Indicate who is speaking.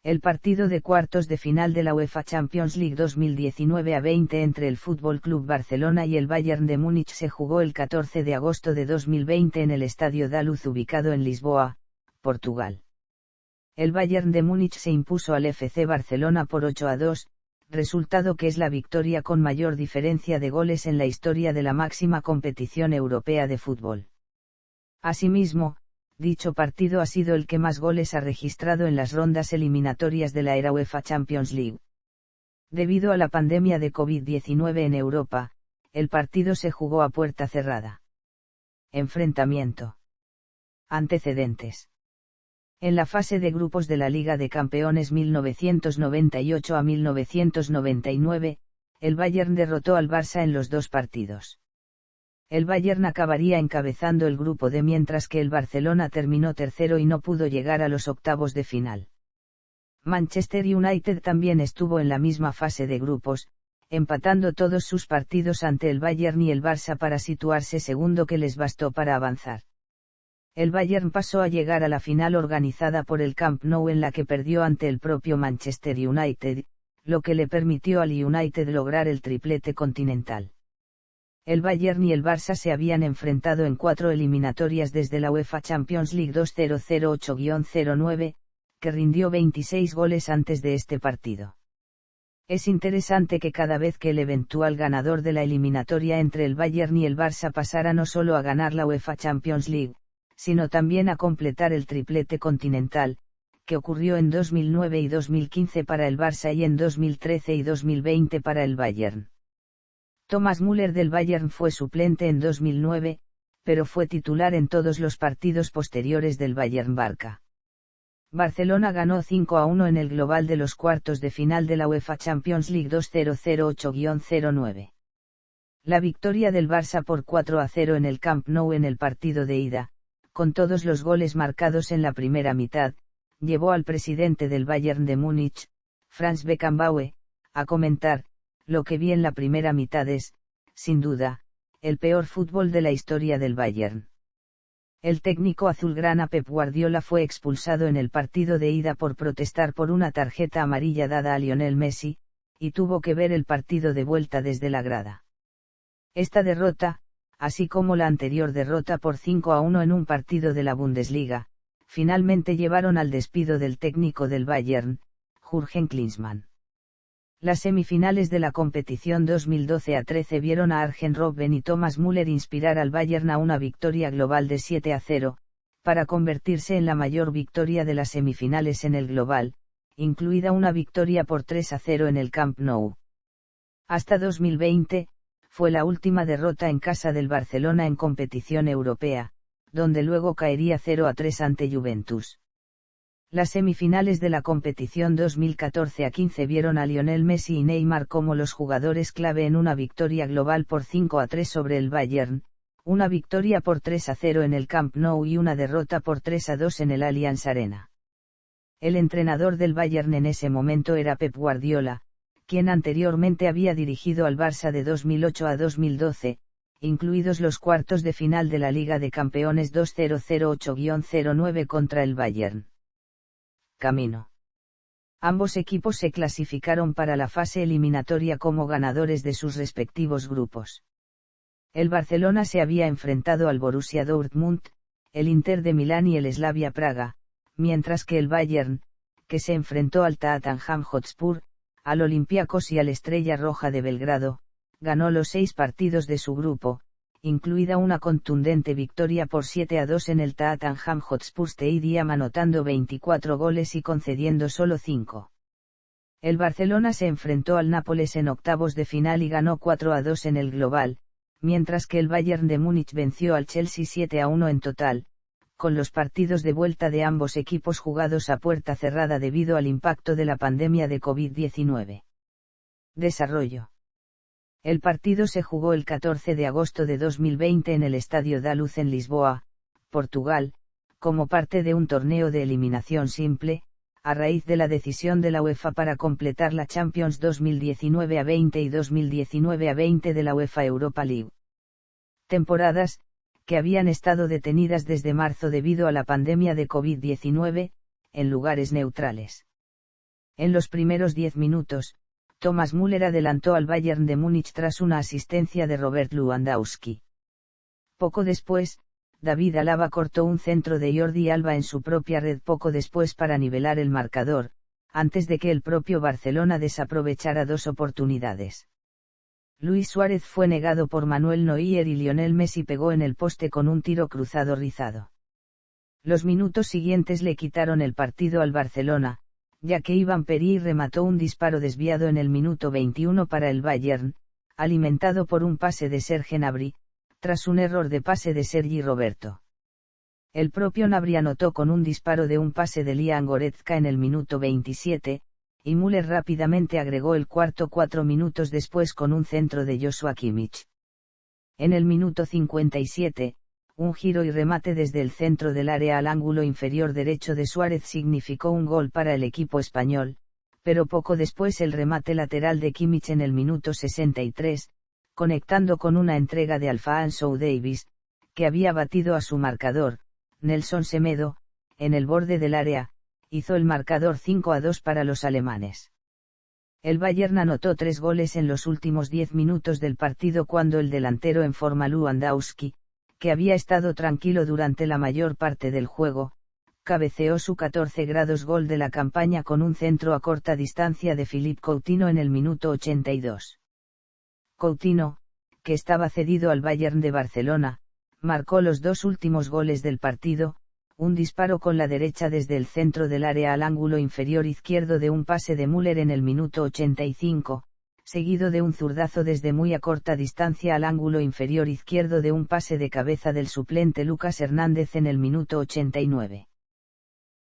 Speaker 1: El partido de cuartos de final de la UEFA Champions League 2019-20 entre el Fútbol Club Barcelona y el Bayern de Múnich se jugó el 14 de agosto de 2020 en el Estadio da Luz ubicado en Lisboa, Portugal. El Bayern de Múnich se impuso al FC Barcelona por 8-2, resultado que es la victoria con mayor diferencia de goles en la historia de la máxima competición europea de fútbol. Asimismo, dicho partido ha sido el que más goles ha registrado en las rondas eliminatorias de la era UEFA Champions League. Debido a la pandemia de COVID-19 en Europa, el partido se jugó a puerta cerrada. Enfrentamiento. Antecedentes. En la fase de grupos de la Liga de Campeones 1998 a 1999, el Bayern derrotó al Barça en los dos partidos. El Bayern acabaría encabezando el grupo D mientras que el Barcelona terminó tercero y no pudo llegar a los octavos de final. Manchester United también estuvo en la misma fase de grupos, empatando todos sus partidos ante el Bayern y el Barça para situarse segundo, que les bastó para avanzar. El Bayern pasó a llegar a la final organizada por el Camp Nou, en la que perdió ante el propio Manchester United, lo que le permitió al United lograr el triplete continental. El Bayern y el Barça se habían enfrentado en 4 eliminatorias desde la UEFA Champions League 2008-09, que rindió 26 goles antes de este partido. Es interesante que cada vez que el eventual ganador de la eliminatoria entre el Bayern y el Barça pasara no solo a ganar la UEFA Champions League, sino también a completar el triplete continental, que ocurrió en 2009 y 2015 para el Barça y en 2013 y 2020 para el Bayern. Thomas Müller del Bayern fue suplente en 2009, pero fue titular en todos los partidos posteriores del Bayern Barca. Barcelona ganó 5-1 en el global de los cuartos de final de la UEFA Champions League 2008-09. La victoria del Barça por 4-0 en el Camp Nou en el partido de ida, con todos los goles marcados en la primera mitad, llevó al presidente del Bayern de Múnich, Franz Beckenbauer, a comentar: "Lo que vi en la primera mitad es, sin duda, el peor fútbol de la historia del Bayern". El técnico azulgrana Pep Guardiola fue expulsado en el partido de ida por protestar por una tarjeta amarilla dada a Lionel Messi, y tuvo que ver el partido de vuelta desde la grada. Esta derrota, así como la anterior derrota por 5-1 en un partido de la Bundesliga, finalmente llevaron al despido del técnico del Bayern, Jürgen Klinsmann. Las semifinales de la competición 2012-13 vieron a Arjen Robben y Thomas Müller inspirar al Bayern a una victoria global de 7-0, para convertirse en la mayor victoria de las semifinales en el global, incluida una victoria por 3-0 en el Camp Nou. Hasta 2020, fue la última derrota en casa del Barcelona en competición europea, donde luego caería 0-3 ante Juventus. Las semifinales de la competición 2014-15 vieron a Lionel Messi y Neymar como los jugadores clave en una victoria global por 5-3 sobre el Bayern, una victoria por 3-0 en el Camp Nou y una derrota por 3-2 en el Allianz Arena. El entrenador del Bayern en ese momento era Pep Guardiola, quien anteriormente había dirigido al Barça de 2008 a 2012, incluidos los cuartos de final de la Liga de Campeones 2008-09 contra el Bayern. Camino. Ambos equipos se clasificaron para la fase eliminatoria como ganadores de sus respectivos grupos. El Barcelona se había enfrentado al Borussia Dortmund, el Inter de Milán y el Slavia Praga, mientras que el Bayern, que se enfrentó al Tottenham Hotspur, al Olympiacos y al Estrella Roja de Belgrado, ganó los 6 partidos de su grupo, incluida una contundente victoria por 7-2 en el Tottenham Hotspur Stadium, anotando 24 goles y concediendo solo 5. El Barcelona se enfrentó al Nápoles en octavos de final y ganó 4-2 en el global, mientras que el Bayern de Múnich venció al Chelsea 7-1 en total, con los partidos de vuelta de ambos equipos jugados a puerta cerrada debido al impacto de la pandemia de COVID-19. Desarrollo. El partido se jugó el 14 de agosto de 2020 en el Estadio da Luz en Lisboa, Portugal, como parte de un torneo de eliminación simple, a raíz de la decisión de la UEFA para completar la Champions 2019-20 y 2019-20 de la UEFA Europa League. Temporadas, que habían estado detenidas desde marzo debido a la pandemia de COVID-19, en lugares neutrales. En los primeros 10 minutos, Thomas Müller adelantó al Bayern de Múnich tras una asistencia de Robert Lewandowski. Poco después, David Alaba cortó un centro de Jordi Alba en su propia red poco después para nivelar el marcador, antes de que el propio Barcelona desaprovechara dos oportunidades. Luis Suárez fue negado por Manuel Neuer y Lionel Messi pegó en el poste con un tiro cruzado rizado. Los minutos siguientes le quitaron el partido al Barcelona, ya que Ivan Peri remató un disparo desviado en el minuto 21 para el Bayern, alimentado por un pase de Serge Gnabry, tras un error de pase de Sergi Roberto. El propio Gnabry anotó con un disparo de un pase de Lian Goretzka en el minuto 27, y Müller rápidamente agregó el cuarto 4 minutos después con un centro de Joshua Kimmich. En el minuto 57, un giro y remate desde el centro del área al ángulo inferior derecho de Suárez significó un gol para el equipo español, pero poco después el remate lateral de Kimmich en el minuto 63, conectando con una entrega de Alphonso Davies, que había batido a su marcador, Nelson Semedo, en el borde del área, hizo el marcador 5-2 para los alemanes. El Bayern anotó 3 goles en los últimos 10 minutos del partido cuando el delantero en forma Lewandowski, que había estado tranquilo durante la mayor parte del juego, cabeceó su 14 grados gol de la campaña con un centro a corta distancia de Philippe Coutinho en el minuto 82. Coutinho, que estaba cedido al Bayern de Barcelona, marcó los 2 últimos goles del partido, un disparo con la derecha desde el centro del área al ángulo inferior izquierdo de un pase de Müller en el minuto 85, seguido de un zurdazo desde muy a corta distancia al ángulo inferior izquierdo de un pase de cabeza del suplente Lucas Hernández en el minuto 89.